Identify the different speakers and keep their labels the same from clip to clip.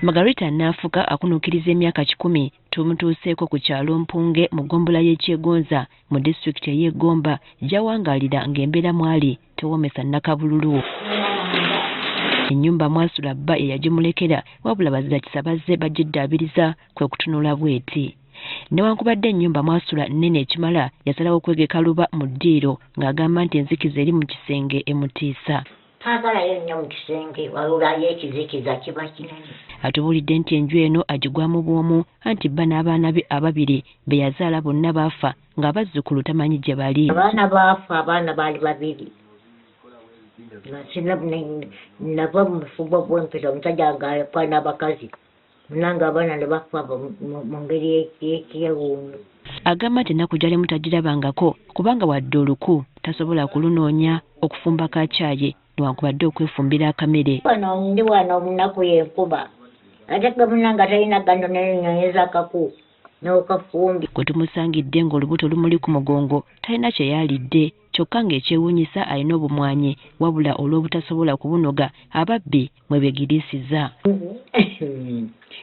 Speaker 1: Margarita Nafuka akunukiriza emyaka 10 tumutuuseeko ku kyalo Mpunge mu ggombolola y'Ekyegonza mu disitulikiti y'e Gomba gy'awangalira ng'embeera mwali tewomesa nnakabululu. Ennyumba mwasula bba eyagimulekera wabula bazira bazze bagiddaabiriza kwe kutunula bweti. Newankubadde ennyumba mwasula nnene ekimala yasalawo okwegeka luba mu ddiiro ng'agamba nti enzikiza eri mu kisenge emutiisa.
Speaker 2: Taagalayo nnyo mu kisenge walulayo ekizikiza kiba kinene.
Speaker 1: Atubulidde nti enju eno agigwamu bwomu anti bba n'abaana be ababiri be yazaala bonna baafa ng'abazzukulu tamanyi gye bali.
Speaker 2: Abaana baafa, abaana baali babiri. Nava mu bufumbo bw'empisa omusajja ng'alekwa n'abakazi. Munange abaana ne bafa mu ngeri y'ekyewuunyo.
Speaker 1: Agamba nti ennaku gy'alimu tagirabangako kubanga wadde oluku tasobola kulunoonya okufumba kacaayi newankubadde okwefumbira akamere.
Speaker 2: Wano ndi wano omunaku y'enkuba. Ate gwe munange talina gando n'ennyonyoza akaku n'okafumbi.
Speaker 1: Kwe tumusangidde ng'olubuto lumuli ku mugongo talina kye yaalidde kyokka ng'ekyewuunyisa alina obumwanyi wabula olw'obutasobola kubunoga ababbi mwe begiriisiza.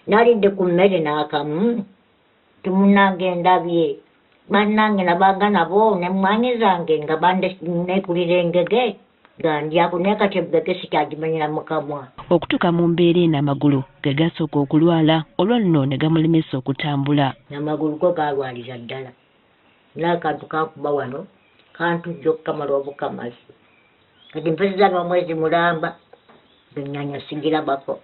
Speaker 2: Nalidde ku mmere n'akamu timunange ndabye bannange nabanga nabo n'emmwanyi zange nga bandekulira engege gandyako naye kati ebigege sikyagimanyira mu kamwa.
Speaker 1: Okutuuka mu mbeera eno amagulu ge gasooka okulwala olwo nno ne gamulemesa okutambula.
Speaker 2: Amagulu go gaalwalira ddala n'akantu kankuba wano kantujja okukamala obukamazi kati mpezeza n'omwezi mulamba ennyanya sigirabako.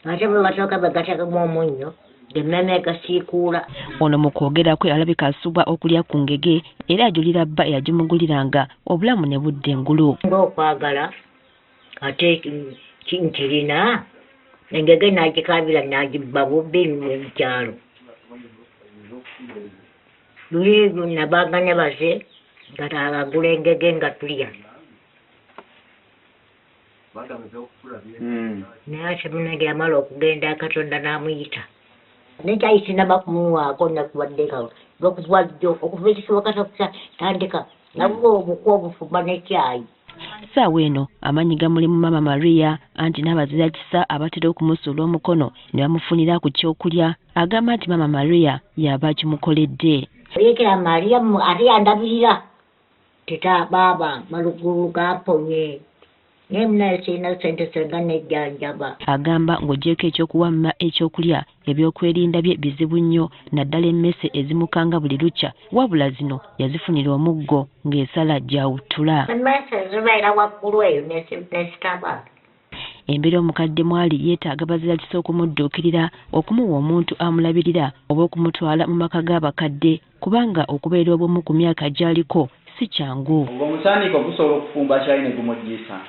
Speaker 2: Ate bwe basooka begateekamu omunnyo emmeme gasiikuula.
Speaker 1: Ono mu kwogera kwe alabika asubwa okulya ku ngege era ajulira bba eyagimuguliranga obulamu ne budda engulu.
Speaker 2: Ng'okwagala ate nkirina engege n'agikabira n'agibba bubbi mu kyalo. Luli nabanga ne baze nga agula engege nga tulya. Naye ate munange yamala okugenda Katonda n'amuyita. Nekyayisina kumuwaako nakubaddeka okuva ekisoboka tandika nabwo obuku obufumba n'ekyayi.
Speaker 1: Ssaawa eno amaanyi gamuli mu Mama Maria anti n'abazira kisa abatera okumusuula omukono ne bamufunira ku kyokulya. Agamba nti Mama Maria y'aba kimukoledde.
Speaker 2: Yeekera Maria ate yandabirira teta baaba malugulu gaponye.
Speaker 1: Agamba ng'ogyeko ekyokuwamma ekyokulya ebyokwerinda bye bizibu nnyo naddala emmese ezimukanga buli lukya wabula zino yazifunira omuggo ng'esala gyawuttula.
Speaker 2: Emmese zibeera waggulu eyo n'ezitaba.
Speaker 1: Embeera omukadde mwali yeetaaga bazira kisa okumudduukirira okumuwa omuntu amulabirira oba okumutwala mu maka g'abakadde kubanga okubeera obumu ku myaka gy'aliko si kyangu.
Speaker 3: Omusaniiko gusobola okufumba kyayi ne gumuggiisa.